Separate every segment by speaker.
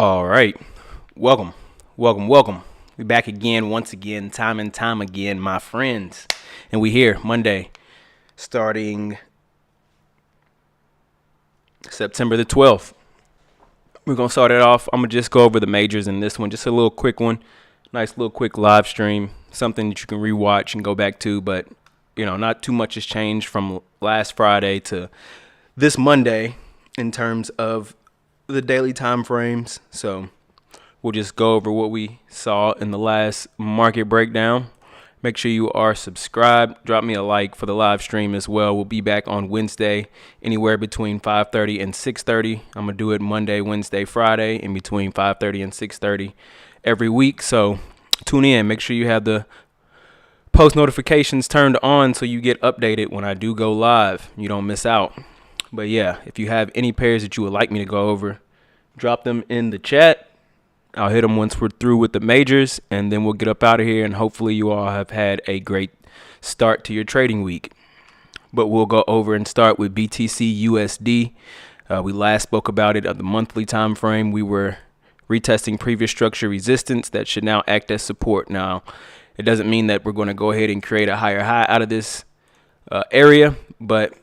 Speaker 1: All right. Welcome. Welcome. We back again, once again, time and time again, my friends. And we here Monday, starting September the 12th. We're going to start it off. I'm going to just go over the majors in this one. Just a little quick one. Nice little quick live stream. Something that you can rewatch and go back to. But, not too much has changed from last Friday to this Monday in terms of the daily time frames. So we'll just go over what we saw in the last market breakdown. Make sure you are subscribed. Drop me a like for the live stream as well. We'll be back on Wednesday, anywhere between 5:30 and 6:30. I'm going to do it Monday, Wednesday, Friday, in between 5:30 and 6:30 every week. So tune in. Make sure you have the post notifications turned on so you get updated when I do go live. You don't miss out. But yeah, if you have any pairs that you would like me to go over, drop them in the chat. I'll hit them once we're through with the majors, and then we'll get up out of here, and hopefully you all have had a great start to your trading week. But we'll go over and start with BTC USD. We last spoke about it at the monthly time frame. We were retesting previous structure resistance that should now act as support. Now, it doesn't mean that we're going to go ahead and create a higher high out of this area, but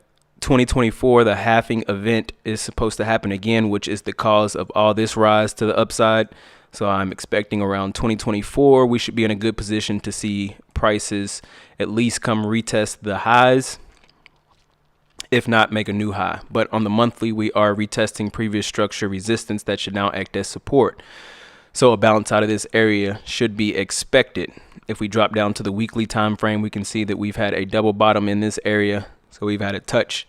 Speaker 1: 2024, the halving event is supposed to happen again, which is the cause of all this rise to the upside. So I'm expecting around 2024, we should be in a good position to see prices at least come retest the highs, if not make a new high. But on the monthly, we are retesting previous structure resistance that should now act as support. So a bounce out of this area should be expected. If we drop down to the weekly time frame, we can see that we've had a double bottom in this area. So we've had a touch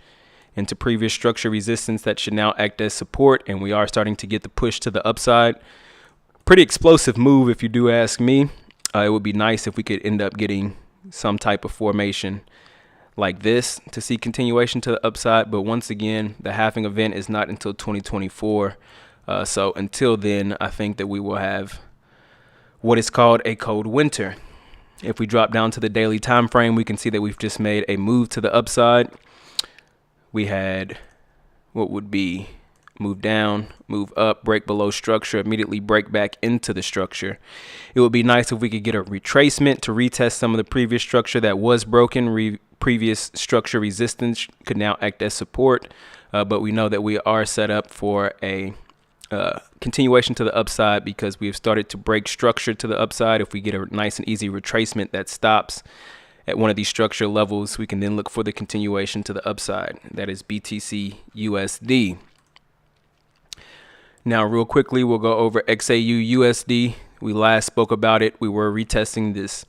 Speaker 1: into previous structure resistance that should now act as support, and we are starting to get the push to the upside. Pretty explosive move, if you do ask me. It would be nice if we could end up getting some type of formation like this to see continuation to the upside. But once again, the halving event is not until 2024. So until then, I think that we will have what is called a cold winter. If we drop down to the daily time frame, we can see that we've just made a move to the upside. We had what would be move down, move up, break below structure, immediately break back into the structure. It would be nice if we could get a retracement to retest some of the previous structure that was broken. Previous structure resistance could now act as support, but we know that we are set up for a continuation to the upside because we've started to break structure to the upside. If we get a nice and easy retracement that stops at one of these structure levels, we can then look for the continuation to the upside. That is BTC USD. Now, real quickly, we'll go over XAU USD. We last spoke about it. We were retesting this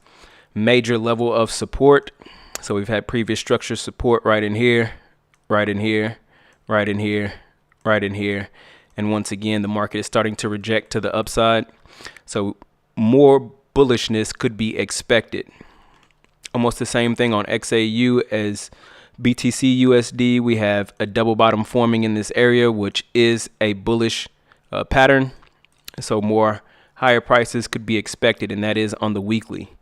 Speaker 1: major level of support. So we've had previous structure support right in here, right in here, right in here, right in here. And once again, the market is starting to reject to the upside. So more bullishness could be expected. Almost the same thing on XAU as BTC USD. We have a double bottom forming in this area, which is a bullish pattern. So more higher prices could be expected, and that is on the weekly.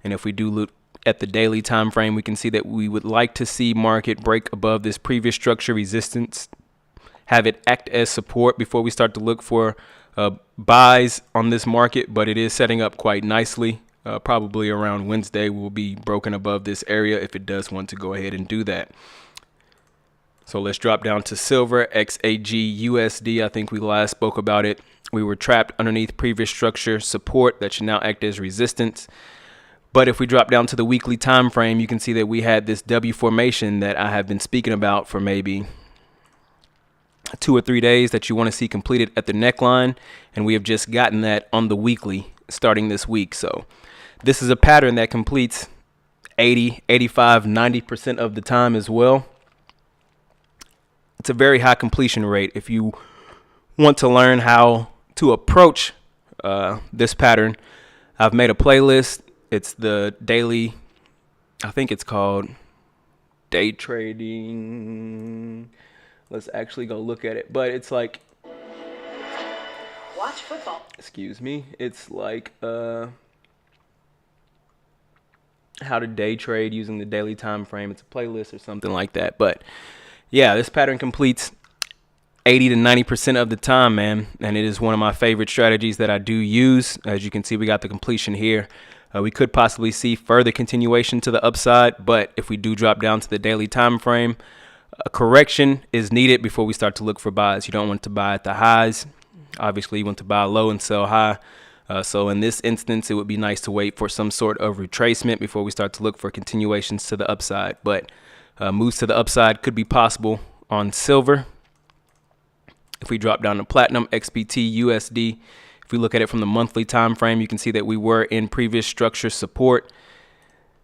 Speaker 1: And if we do look at the daily time frame, we can see that we would like to see market break above this previous structure resistance, have it act as support before we start to look for buys on this market, but it is setting up quite nicely. Probably around Wednesday will be broken above this area if it does want to go ahead and do that. So let's drop down to silver, XAG USD. I think we last spoke about it. We were trapped underneath previous structure support that should now act as resistance. But if we drop down to the weekly time frame, you can see that we had this W formation that I have been speaking about for maybe 2 or 3 days that you want to see completed at the neckline, and we have just gotten that on the weekly starting this week. So this is a pattern that completes 80, 85, 90% of the time as well. It's a very high completion rate. If you want to learn how to approach this pattern, I've made a playlist. It's the daily, I think it's called day trading. Let's actually go look at it. But it's like,
Speaker 2: watch football.
Speaker 1: Excuse me. It's like how to day trade using the daily time frame. It's a playlist or something like that. But yeah, this pattern completes 80 to 90% of the time, man. And it is one of my favorite strategies that I do use. As you can see, we got the completion here. We could possibly see further continuation to the upside, but if we do drop down to the daily time frame, a correction is needed before we start to look for buys. You don't want to buy at the highs. Obviously, you want to buy low and sell high. So in this instance, it would be nice to wait for some sort of retracement before we start to look for continuations to the upside. But moves to the upside could be possible on silver. If we drop down to platinum, XBT, USD, if we look at it from the monthly time frame, you can see that we were in previous structure support.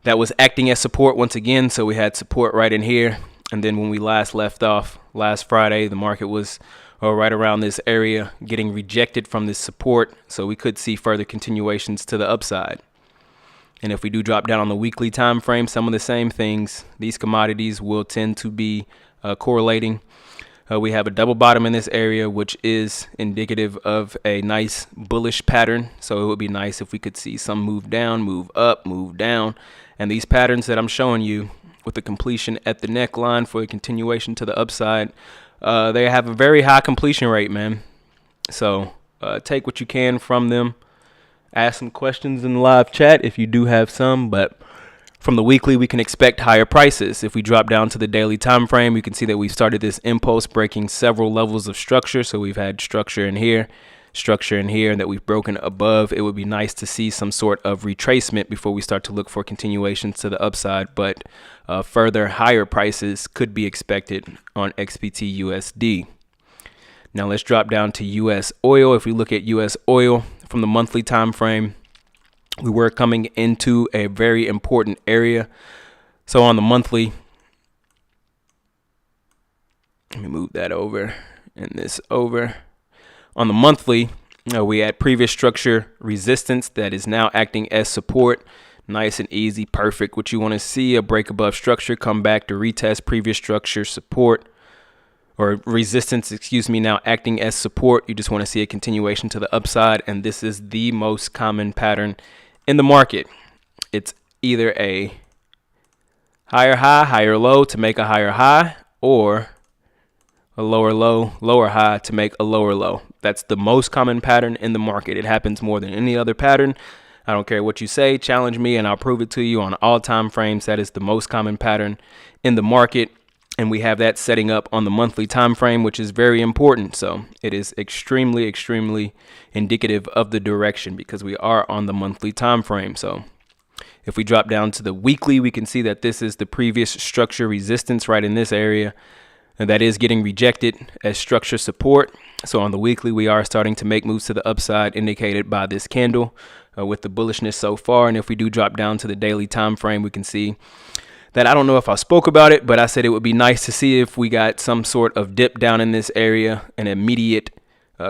Speaker 1: That was acting as support once again. So we had support right in here. And then when we last left off last Friday, the market was right around this area getting rejected from this support. So we could see further continuations to the upside. And if we do drop down on the weekly time frame, some of the same things, these commodities will tend to be correlating. We have a double bottom in this area, which is indicative of a nice bullish pattern. So it would be nice if we could see some move down, move up, move down. And these patterns that I'm showing you with the completion at the neckline for a continuation to the upside, they have a very high completion rate, man. So take what you can from them. Ask some questions in the live chat if you do have some, but from the weekly, we can expect higher prices. If we drop down to the daily time frame, you can see that we've started this impulse breaking several levels of structure. So we've had structure in here, and that we've broken above. It would be nice to see some sort of retracement before we start to look for continuations to the upside, but further higher prices could be expected on XBT USD. Now let's drop down to US oil. If we look at US oil from the monthly time frame, we were coming into a very important area. So on the monthly, let me move that over and this over. On the monthly, we had previous structure resistance that is now acting as support. Nice and easy, perfect. What you want to see, a break above structure, come back to retest previous structure support or resistance, now acting as support. You just want to see a continuation to the upside. And this is the most common pattern in the market. It's either a higher high, higher low to make a higher high, or a lower low, lower high to make a lower low. That's the most common pattern in the market. It happens more than any other pattern. I don't care what you say, challenge me and I'll prove it to you on all time frames. That is the most common pattern in the market. And we have that setting up on the monthly time frame, which is very important. So it is extremely, extremely indicative of the direction because we are on the monthly time frame. So if we drop down to the weekly, we can see that this is the previous structure resistance right in this area. And that is getting rejected as structure support. So on the weekly, we are starting to make moves to the upside indicated by this candle with the bullishness so far. And if we do drop down to the daily time frame, we can see that I don't know if I spoke about it, but I said it would be nice to see if we got some sort of dip down in this area, an immediate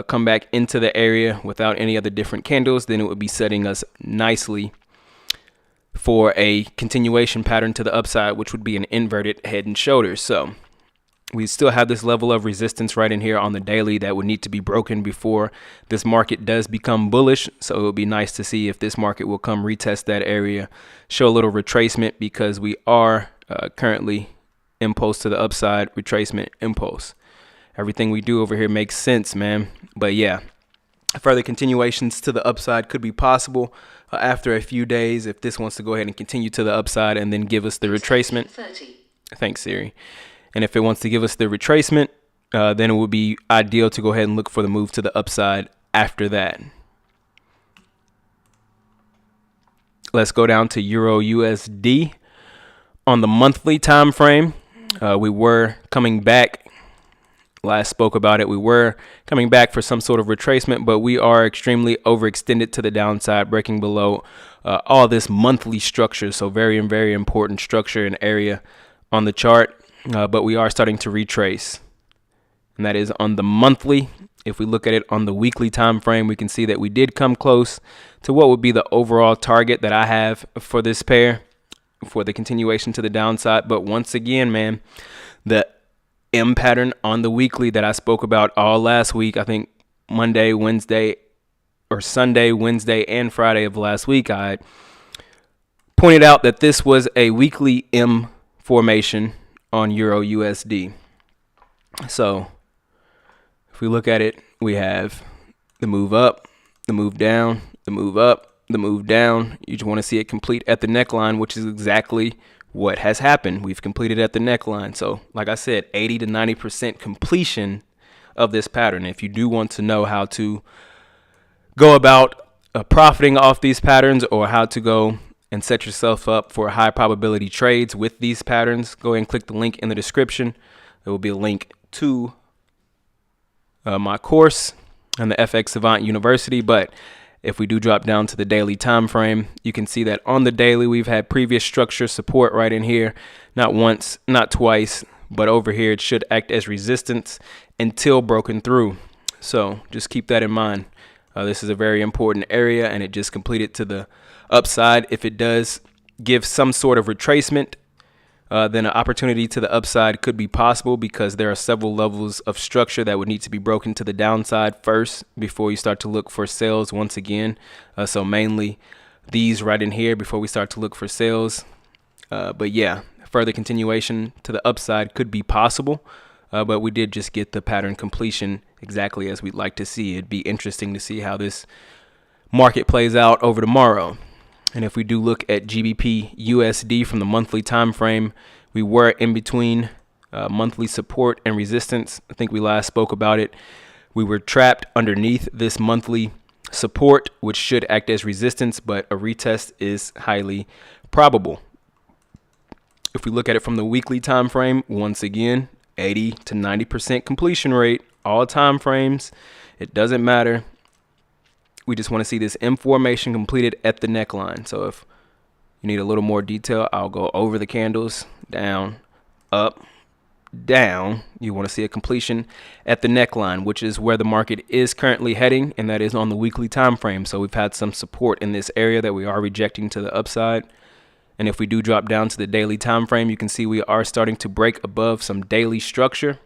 Speaker 1: come back into the area without any other different candles. Then it would be setting us nicely for a continuation pattern to the upside, which would be an inverted head and shoulders. So we still have this level of resistance right in here on the daily that would need to be broken before this market does become bullish. So it would be nice to see if this market will come retest that area, show a little retracement, because we are currently impulse to the upside, retracement, impulse. Everything we do over here makes sense, man. But yeah, further continuations to the upside could be possible after a few days if this wants to go ahead and continue to the upside and then give us the retracement. Thanks, Siri. And if it wants to give us the retracement, then it would be ideal to go ahead and look for the move to the upside after that. Let's go down to Euro USD. On the monthly time frame, we were coming back. Last spoke about it. We were coming back for some sort of retracement, but we are extremely overextended to the downside, breaking below all this monthly structure. So very, very important structure and area on the chart. But we are starting to retrace, and that is on the monthly. If we look at it on the weekly time frame, we can see that we did come close to what would be the overall target that I have for this pair for the continuation to the downside. But once again, man, the M pattern on the weekly that I spoke about all last week, I think Monday, Wednesday, or Sunday, Wednesday, and Friday of last week, I pointed out that this was a weekly M formation on Euro USD. So If we look at it, we have the move up, the move down, the move up, the move down. You just want to see it complete at the neckline, which is exactly what has happened. We've completed at the neckline. So like I said, 80 to 90% completion of this pattern. If you do want to know how to go about profiting off these patterns, or how to go and set yourself up for high probability trades with these patterns, go ahead and click the link in the description. There will be a link to my course on the FX Savant University. But if we do drop down to the daily time frame, you can see that on the daily we've had previous structure support right in here, not once, not twice, but over here it should act as resistance until broken through. So just keep that in mind. This is a very important area, and it just completed to the upside. If it does give some sort of retracement, then an opportunity to the upside could be possible, because there are several levels of structure that would need to be broken to the downside first before you start to look for sales once again. So mainly these right in here before we start to look for sales. But yeah, further continuation to the upside could be possible. But we did just get the pattern completion exactly as we'd like to see. It'd be interesting to see how this market plays out over tomorrow. And if we do look at GBP USD from the monthly time frame, we were in between monthly support and resistance. I think we last spoke about it. We were trapped underneath this monthly support, which should act as resistance, but a retest is highly probable. If we look at it from the weekly time frame, once again, 80 to 90% completion rate, all time frames. It doesn't matter. We just want to see this M formation completed at the neckline. So if you need a little more detail, I'll go over the candles, down, up, down. You want to see a completion at the neckline, which is where the market is currently heading, and that is on the weekly time frame. So we've had some support in this area that we are rejecting to the upside. And if we do drop down to the daily time frame, you can see we are starting to break above some daily structure.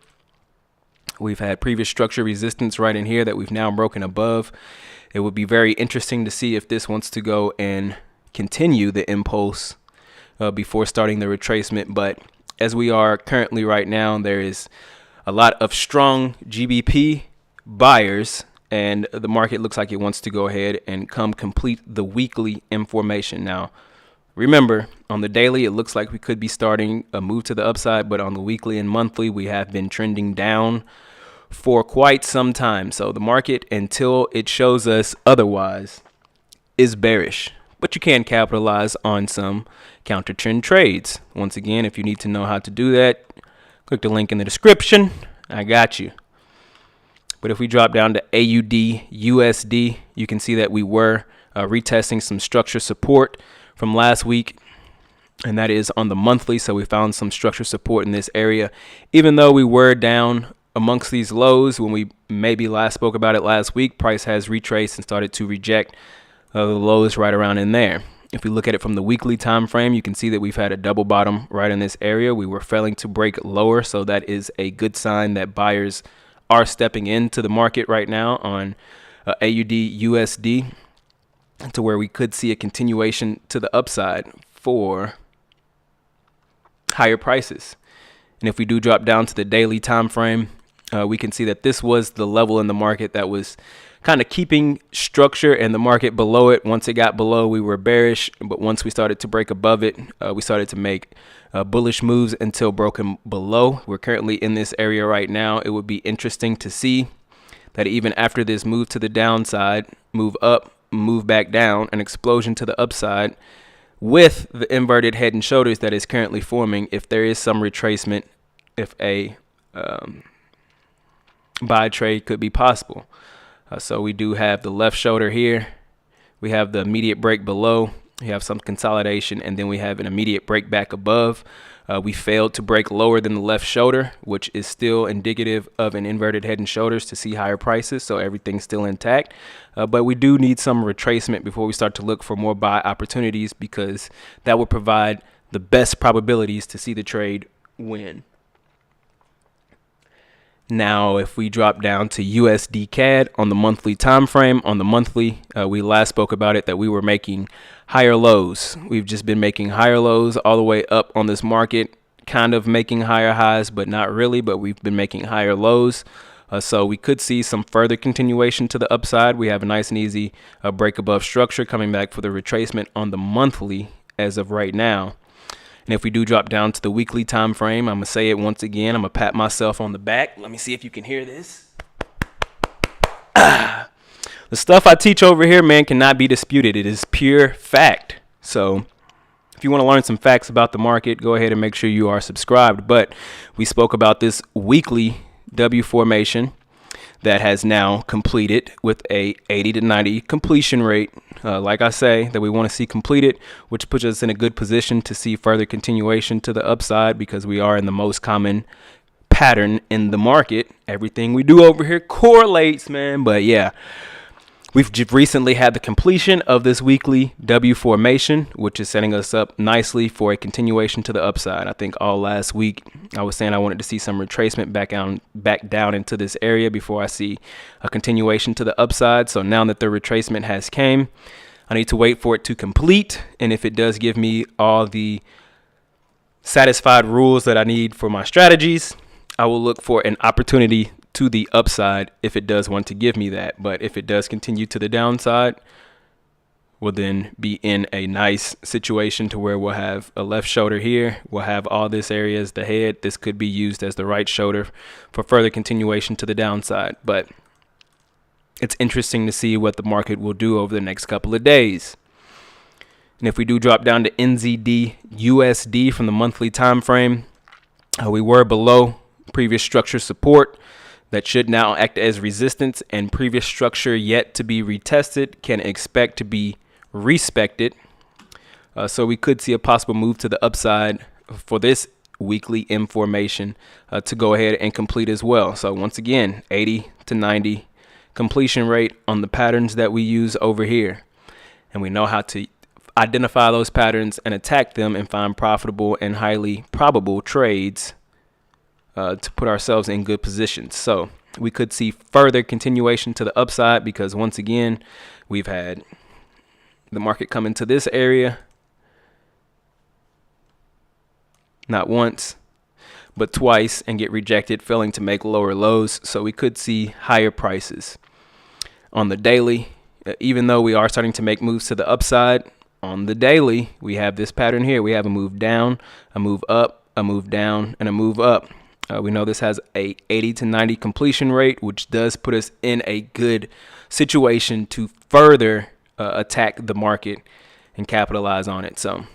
Speaker 1: We've had previous structure resistance right in here that we've now broken above. It would be very interesting to see if this wants to go and continue the impulse before starting the retracement. But as we are currently right now, there is a lot of strong GBP buyers, and the market looks like it wants to go ahead and come complete the weekly information. Now, remember, on the daily, it looks like we could be starting a move to the upside, but on the weekly and monthly, we have been trending down for quite some time. So the market, until it shows us otherwise, is bearish. But you can capitalize on some counter trend trades. Once again, if you need to know how to do that, click the link in the description. I got you. But if we drop down to AUD USD, you can see that we were retesting some structure support from last week, and that is on the monthly. So we found some structure support in this area, even though we were down amongst these lows when we maybe last spoke about it last week. Price has retraced and started to reject the lows right around in there. If we look at it from the weekly time frame, you can see that we've had a double bottom right in this area. We were failing to break lower, so that is a good sign that buyers are stepping into the market right now on AUD USD, to where we could see a continuation to the upside for higher prices. And if we do drop down to the daily time frame, we can see that this was the level in the market that was kind of keeping structure and the market below it. Once it got below, we were bearish, but once we started to break above it, we started to make bullish moves until broken below. We're currently in this area right now. It would be interesting to see that even after this move to the downside, move up, move back down, an explosion to the upside with the inverted head and shoulders that is currently forming, if there is some retracement, if a buy trade could be possible. So we do have the left shoulder here. We have the immediate break below. We have some consolidation, and then we have an immediate break back above. We failed to break lower than the left shoulder, which is still indicative of an inverted head and shoulders to see higher prices. So everything's still intact. But we do need some retracement before we start to look for more buy opportunities, because that would provide the best probabilities to see the trade win. Now, if we drop down to USD CAD on the monthly time frame, on the monthly, we last spoke about it, that we were making higher lows. We've just been making higher lows all the way up on this market, kind of making higher highs, but not really. But we've been making higher lows So we could see some further continuation to the upside. We have a nice and easy break above structure coming back for the retracement on the monthly as of right now. And if we do drop down to the weekly time frame, I'm going to say it once again. I'm going to pat myself on the back. Let me see if you can hear this. The stuff I teach over here, man, cannot be disputed. It is pure fact. So if you want to learn some facts about the market, go ahead and make sure you are subscribed. But we spoke about this weekly W formation that has now completed with a 80 to 90 completion rate. Like I say, that we want to see completed, which puts us in a good position to see further continuation to the upside because we are in the most common pattern in the market. Everything we do over here correlates, man. But yeah, we've recently had the completion of this weekly W formation, which is setting us up nicely for a continuation to the upside. I think all last week I was saying I wanted to see some retracement back down into this area before I see a continuation to the upside. So now that the retracement has came, I need to wait for it to complete. And if it does give me all the satisfied rules that I need for my strategies, I will look for an opportunity to the upside if it does want to give me that. But if it does continue to the downside, we'll then be in a nice situation to where we'll have a left shoulder here. We'll have all this area as the head. This could be used as the right shoulder for further continuation to the downside. But it's interesting to see what the market will do over the next couple of days. And if we do drop down to NZD USD from the monthly time frame, we were below previous structure support. That should now act as resistance, and previous structure yet to be retested can expect to be respected. So we could see a possible move to the upside for this weekly M formation to go ahead and complete as well. So once again, 80 to 90 completion rate on the patterns that we use over here. And we know how to identify those patterns and attack them and find profitable and highly probable trades to put ourselves in good positions. So we could see further continuation to the upside because once again, we've had the market come into this area not once, but twice and get rejected, failing to make lower lows. So we could see higher prices on the daily, even though we are starting to make moves to the upside. On the daily, we have this pattern here. We have a move down, a move up, a move down, and a move up. We know this has a 80 to 90 completion rate, which does put us in a good situation to further attack the market and capitalize on it. So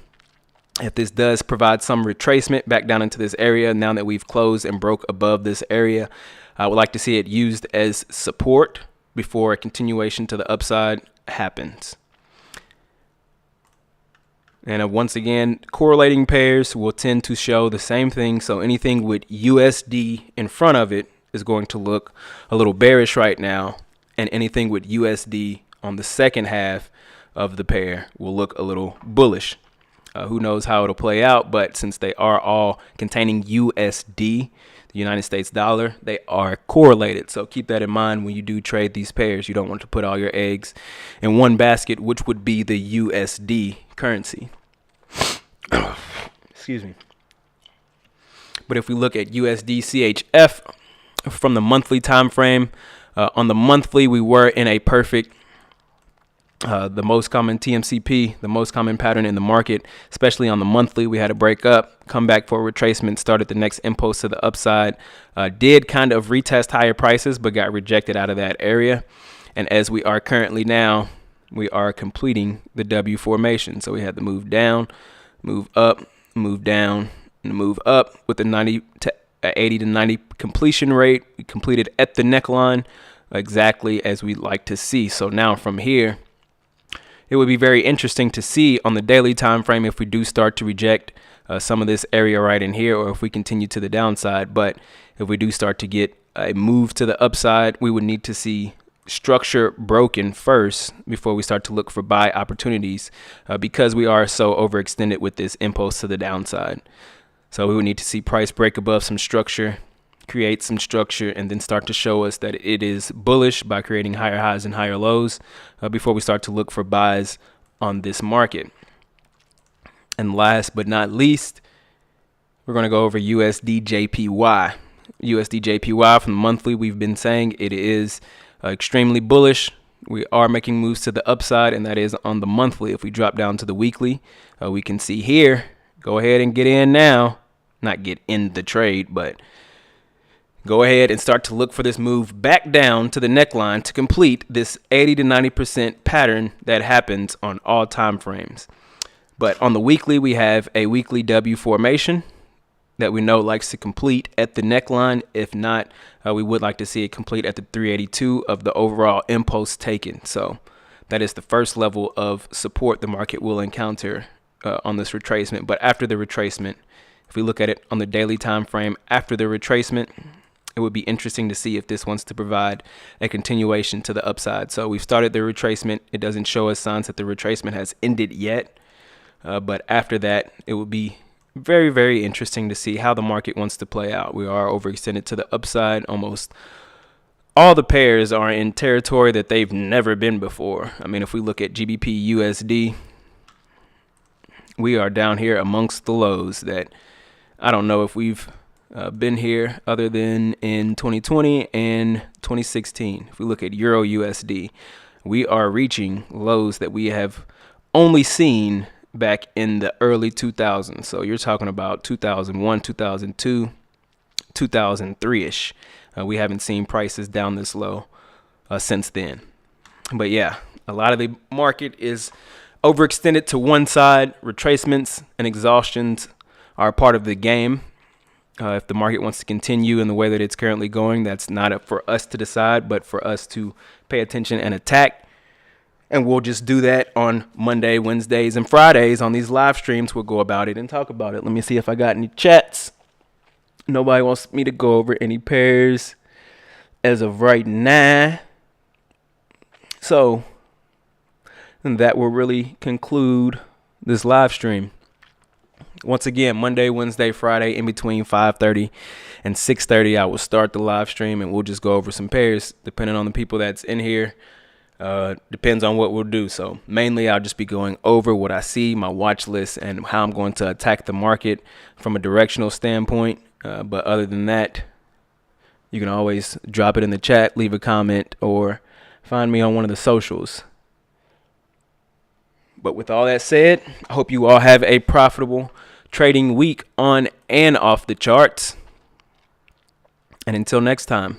Speaker 1: if this does provide some retracement back down into this area, now that we've closed and broke above this area, I would like to see it used as support before a continuation to the upside happens. And once again, correlating pairs will tend to show the same thing. So anything with USD in front of it is going to look a little bearish right now. And anything with USD on the second half of the pair will look a little bullish. Who knows how it'll play out, but since they are all containing USD, the United States dollar, they are correlated. So keep that in mind when you do trade these pairs. You don't want to put all your eggs in one basket, which would be the USD currency. Excuse me. But if we look at USD CHF from the monthly time frame, on the monthly we were in a perfect the most common TMCP, the most common pattern in the market, especially on the monthly. We had a break up, come back for a retracement, started the next impulse to the upside, did kind of retest higher prices, but got rejected out of that area. And as we are currently now, we are completing the W formation. So we had the move down, move up, move down, and move up with the 80 to 90 completion rate. We completed at the neckline exactly as we'd like to see. So now from here, it would be very interesting to see on the daily time frame if we do start to reject some of this area right in here, or if we continue to the downside. But if we do start to get a move to the upside, we would need to see structure broken first before we start to look for buy opportunities, because we are so overextended with this impulse to the downside. So we would need to see price break above some structure, create some structure, and then start to show us that it is bullish by creating higher highs and higher lows before we start to look for buys on this market. And last but not least, we're going to go over USD JPY. USD JPY from the monthly, we've been saying it is extremely bullish. We are making moves to the upside, and that is on the monthly. If we drop down to the weekly, we can see here. Go ahead and get in now. Not get in the trade, but go ahead and start to look for this move back down to the neckline to complete this 80 to 90% pattern that happens on all time frames. But on the weekly, we have a weekly W formation that we know likes to complete at the neckline. If not, we would like to see it complete at the 382 of the overall impulse taken. So that is the first level of support the market will encounter on this retracement. But after the retracement, if we look at it on the daily time frame after the retracement, it would be interesting to see if this wants to provide a continuation to the upside. So we've started the retracement. It doesn't show us signs that the retracement has ended yet. But after that, it will be very, very interesting to see how the market wants to play out. We are overextended to the upside. Almost all the pairs are in territory that they've never been before. I mean, if we look at GBP USD, we are down here amongst the lows that I don't know if we've been here other than in 2020 and 2016. If we look at Euro USD, we are reaching lows that we have only seen back in the early 2000s. So you're talking about 2001, 2002, 2003-ish. We haven't seen prices down this low since then. But yeah, a lot of the market is overextended to one side. Retracements and exhaustions are a part of the game. If the market wants to continue in the way that it's currently going, that's not up for us to decide, but for us to pay attention and attack. And we'll just do that on Monday, Wednesdays, and Fridays on these live streams. We'll go about it and talk about it. Let me see if I got any chats. Nobody wants me to go over any pairs as of right now. So that will really conclude this live stream. Once again, Monday, Wednesday, Friday, in between 5:30 and 6:30, I will start the live stream and we'll just go over some pairs depending on the people that's in here. Depends on what we'll do. So mainly I'll just be going over what I see, my watch list, and how I'm going to attack the market from a directional standpoint. But other than that, you can always drop it in the chat, leave a comment, or find me on one of the socials. But with all that said, I hope you all have a profitable trading week on and off the charts. And until next time.